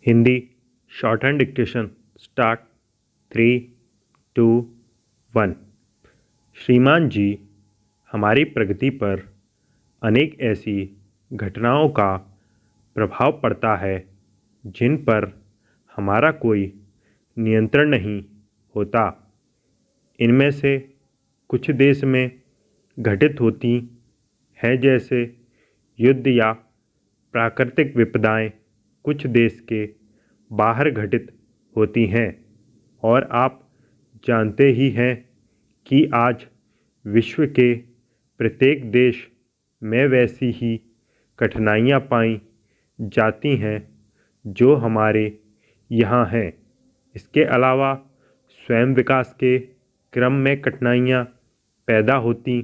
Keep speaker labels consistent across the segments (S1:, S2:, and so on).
S1: Hindi short hand dictation start 3, 2, 1। श्रीमान जी, हमारी प्रगति पर अनेक ऐसी घटनाओं का प्रभाव पड़ता है जिन पर हमारा कोई नियंत्रण नहीं होता। इनमें से कुछ देश में घटित होती हैं, जैसे युद्ध या प्राकृतिक विपदाएं कुछ देश के बाहर घटित होती हैं। और आप जानते ही हैं कि आज विश्व के प्रत्येक देश में वैसी ही कठिनाइयां पाई जाती हैं जो हमारे यहाँ हैं। इसके अलावा स्वयं विकास के क्रम में कठिनाइयां पैदा होती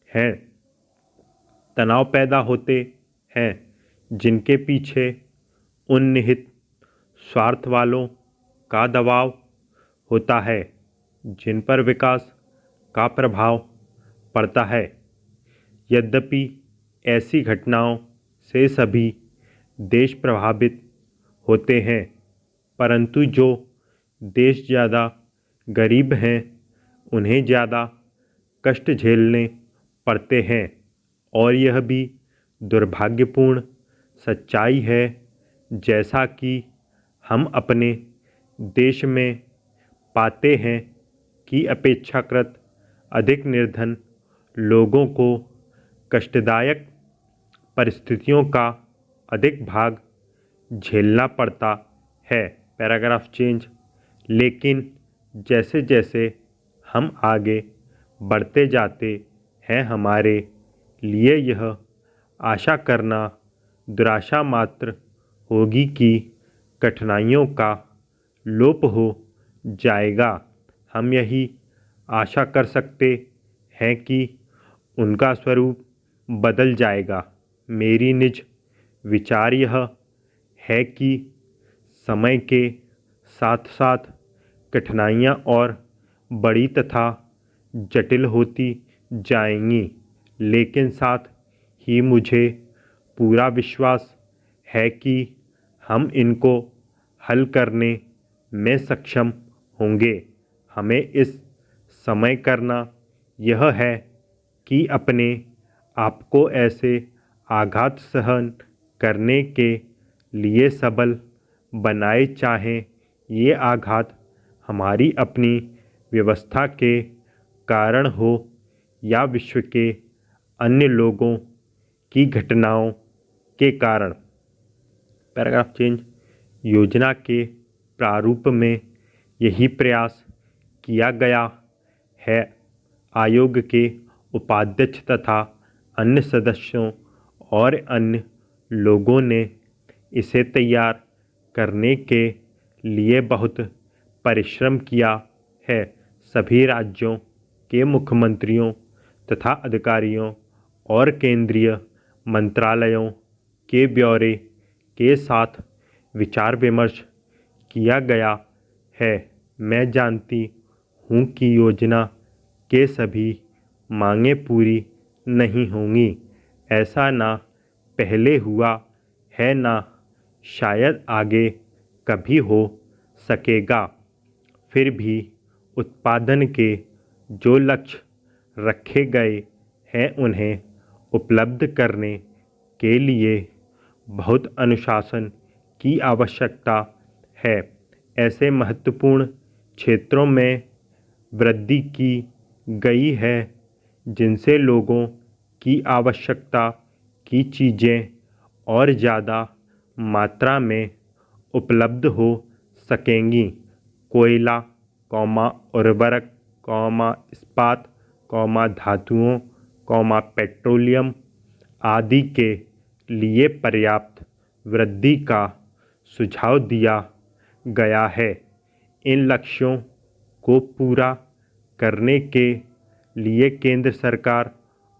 S1: हैं, तनाव पैदा होते हैं जिनके पीछे उन निहित स्वार्थ वालों का दबाव होता है जिन पर विकास का प्रभाव पड़ता है। यद्यपि ऐसी घटनाओं से सभी देश प्रभावित होते हैं, परंतु जो देश ज़्यादा गरीब हैं उन्हें ज़्यादा कष्ट झेलने पड़ते हैं। और यह भी दुर्भाग्यपूर्ण सच्चाई है, जैसा कि हम अपने देश में पाते हैं कि अपेक्षाकृत अधिक निर्धन लोगों को कष्टदायक परिस्थितियों का अधिक भाग झेलना पड़ता है। Paragraph change. लेकिन जैसे जैसे हम आगे बढ़ते जाते हैं, हमारे लिए यह आशा करना दुराशा मात्र होगी कि कठिनाइयों का लोप हो जाएगा। हम यही आशा कर सकते हैं कि उनका स्वरूप बदल जाएगा। मेरी निज विचार यह है कि समय के साथ साथ कठिनाइयाँ और बड़ी तथा जटिल होती जाएंगी, लेकिन साथ ही मुझे पूरा विश्वास है कि हम इनको हल करने में सक्षम होंगे। हमें इस समय करना यह है कि अपने आप को ऐसे आघात सहन करने के लिए सबल बनाए, चाहें ये आघात हमारी अपनी व्यवस्था के कारण हो या विश्व के अन्य लोगों की घटनाओं के कारण। Paragraph change. योजना के प्रारूप में यही प्रयास किया गया है। आयोग के उपाध्यक्ष तथा अन्य सदस्यों और अन्य लोगों ने इसे तैयार करने के लिए बहुत परिश्रम किया है। सभी राज्यों के मुख्यमंत्रियों तथा अधिकारियों और केंद्रीय मंत्रालयों के ब्यौरे के साथ विचार विमर्श किया गया है। मैं जानती हूँ कि योजना के सभी मांगें पूरी नहीं होंगी। ऐसा ना पहले हुआ है, ना शायद आगे कभी हो सकेगा। फिर भी उत्पादन के जो लक्ष्य रखे गए हैं उन्हें उपलब्ध करने के लिए बहुत अनुशासन की आवश्यकता है। ऐसे महत्वपूर्ण क्षेत्रों में वृद्धि की गई है जिनसे लोगों की आवश्यकता की चीज़ें और ज़्यादा मात्रा में उपलब्ध हो सकेंगी। कोयला, उर्वरक, इस्पात, धातुओं, पेट्रोलियम आदि के लिए पर्याप्त वृद्धि का सुझाव दिया गया है। इन लक्ष्यों को पूरा करने के लिए केंद्र सरकार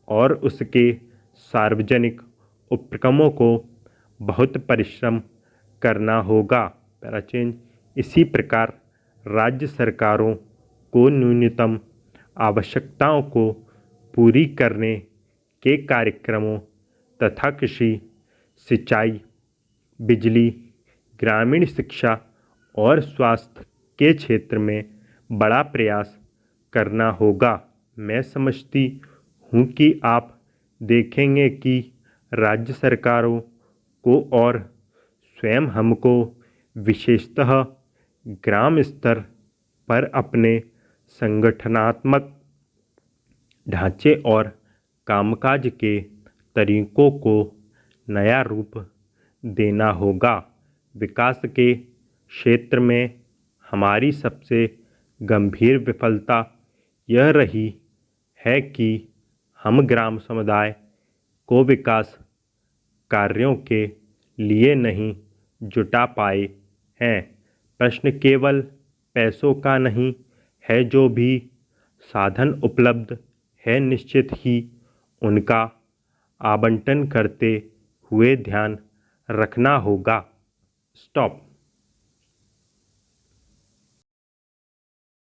S1: और उसके सार्वजनिक उपक्रमों को बहुत परिश्रम करना होगा। पैराचेंज। इसी प्रकार राज्य सरकारों को न्यूनतम आवश्यकताओं को पूरी करने के कार्यक्रमों तथा कृषि, सिंचाई, बिजली, ग्रामीण शिक्षा और स्वास्थ्य के क्षेत्र में बड़ा प्रयास करना होगा। मैं समझती हूँ कि आप देखेंगे कि राज्य सरकारों को और स्वयं हमको विशेषतः ग्राम स्तर पर अपने संगठनात्मक ढांचे और कामकाज के तरीकों को नया रूप देना होगा। विकास के क्षेत्र में हमारी सबसे गंभीर विफलता यह रही है कि हम ग्राम समुदाय को विकास कार्यों के लिए नहीं जुटा पाए हैं। प्रश्न केवल पैसों का नहीं है, जो भी साधन उपलब्ध है निश्चित ही उनका आवंटन करते हुए ध्यान रखना होगा। स्टॉप।